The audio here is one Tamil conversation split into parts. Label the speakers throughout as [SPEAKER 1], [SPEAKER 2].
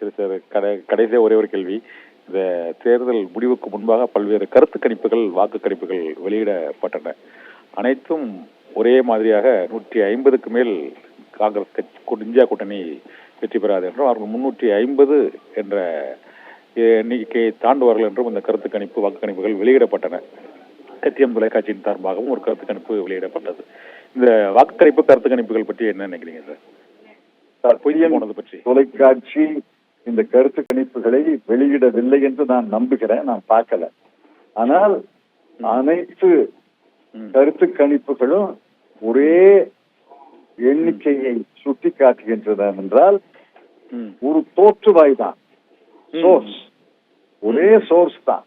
[SPEAKER 1] நன்றி சார். கடைசியாக ஒரே ஒரு கேள்வி. இந்த தேர்தல் முடிவுக்கு முன்பாக பல்வேறு கருத்து கணிப்புகள், வாக்கு கணிப்புகள் வெளியிடப்பட்டன. அனைத்தும் ஒரே மாதிரியாக 150க்கு மேல் காங்கிரஸ் இந்தியா கூட்டணி வெற்றி பெறாது என்றும், அவர்கள் 350 என்ற எண்ணிக்கையை தாண்டுவார்கள் என்றும் இந்த கருத்து கணிப்பு, வாக்கு கணிப்புகள் வெளியிடப்பட்டன. சத்தியம் தொலைக்காட்சியின் சார்பாகவும் ஒரு கருத்து கணிப்பு வெளியிடப்பட்டது. இந்த வாக்கு கணிப்பு, கருத்து கணிப்புகள் பற்றி என்ன நினைக்கிறீங்க சார்?
[SPEAKER 2] போனது பற்றி தொலைக்காட்சி இந்த கருத்து கணிப்புகளை வெளியிடவில்லை என்று நான் நம்புகிறேன். நான் பார்க்கல. ஆனால் அனைத்து கருத்து கணிப்புகளும் ஒரே எண்ணிக்கையை சுட்டி காட்டுகின்றன என்றால் ஒரு தோற்றுவாய் தான், சோர்ஸ், ஒரே சோர்ஸ் தான்.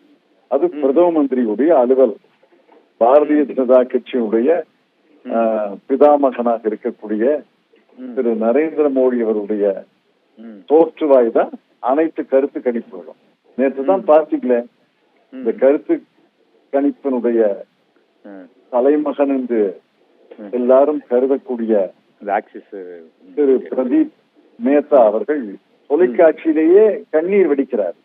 [SPEAKER 2] அது பிரதம மந்திரியுடைய அலுவல். பாரதிய ஜனதா கட்சியுடைய பிதாமகனாக இருக்கக்கூடிய திரு நரேந்திர மோடி அவருடைய தோற்றுவாய் தான் அனைத்து கருத்து கணிப்புகளும். நேற்று தான் பார்த்தீங்களே, இந்த கருத்து கணிப்பினுடைய தலைமகன் என்று எல்லாரும் கருதக்கூடிய திரு பிரதீப் மேத்தா அவர்கள் தொலைக்காட்சியிலேயே கண்ணீர் வெடிக்கிறார்.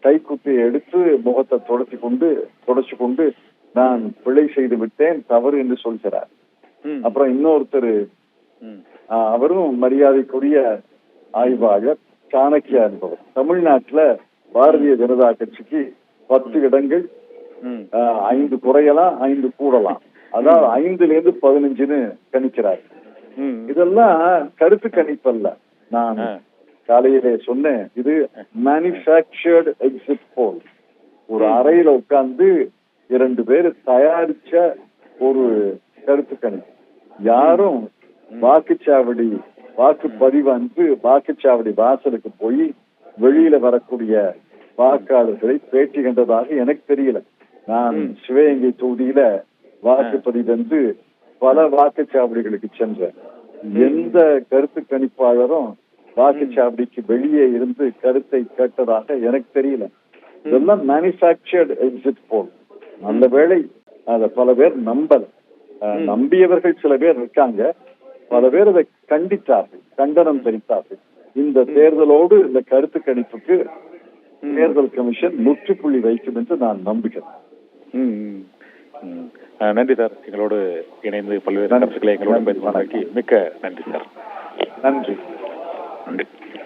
[SPEAKER 2] கைக்குத்தியை எடுத்து முகத்தை தொடச்சு கொண்டு நான் பிழை செய்து விட்டேன், தவறு என்று சொல்கிறார். அப்புறம் இன்னொருத்தர், அவரும் மரியாதைக்குரிய ஆய்வாளர், சாணக்கியா என்பவர், தமிழ்நாட்டுல பாரதிய ஜனதா கட்சிக்கு 10 இடங்கள், 5 குறையலாம், 5 கூடலாம், அதாவது 5லேருந்து 15ன்னு கணிக்கிறார். இதெல்லாம் கருத்து கணிப்பு அல்ல. நான் காலையிலே சொன்னேன், இது மேனுஃபேக்சர்டு எக்ஸிட் போல். ஒரு அறையில உட்கார்ந்து 2 பேர் தயாரிச்ச ஒரு கருத்து கணிப்பு. யாரும் வாக்குப்பதிவு அன்று வாக்குச்சாவடி வாசலுக்கு போய் வெளியில வரக்கூடிய வாக்காளர்களை பேட்டி கண்டதாக எனக்கு தெரியல. நான் சிவகங்கை தொகுதியில வாக்குப்பதிவு என்று பல வாக்குச்சாவடிகளுக்கு சென்றேன். எந்த கருத்து கணிப்பாளரும் வாக்குச்சாவடிக்கு வெளியே இருந்து கருத்தை கேட்டதாக எனக்கு தெரியல. இதெல்லாம் மேனுஃபேக்சர்டு எக்ஸிட் போல். நல்ல வேளை அத பல பேர் நம்பியவர்கள் சில பேர் இருக்காங்க. பல பேர் அதை கண்டித்தார்கள், கண்டனம் தெரிவித்தார்கள். இந்த தேர்தலோடு இந்த கருத்து கணிப்புக்கு தேர்தல் கமிஷன் முற்றுப்புள்ளி வைக்கும் என்று நான் நம்புகிறேன்.
[SPEAKER 1] நன்றி சார். எங்களோடு இணைந்து பல்வேறு கருத்துக்களை எங்களோட பேசுவதற்கு மிக்க நன்றி சார்.
[SPEAKER 2] நன்றி.
[SPEAKER 1] நன்றி.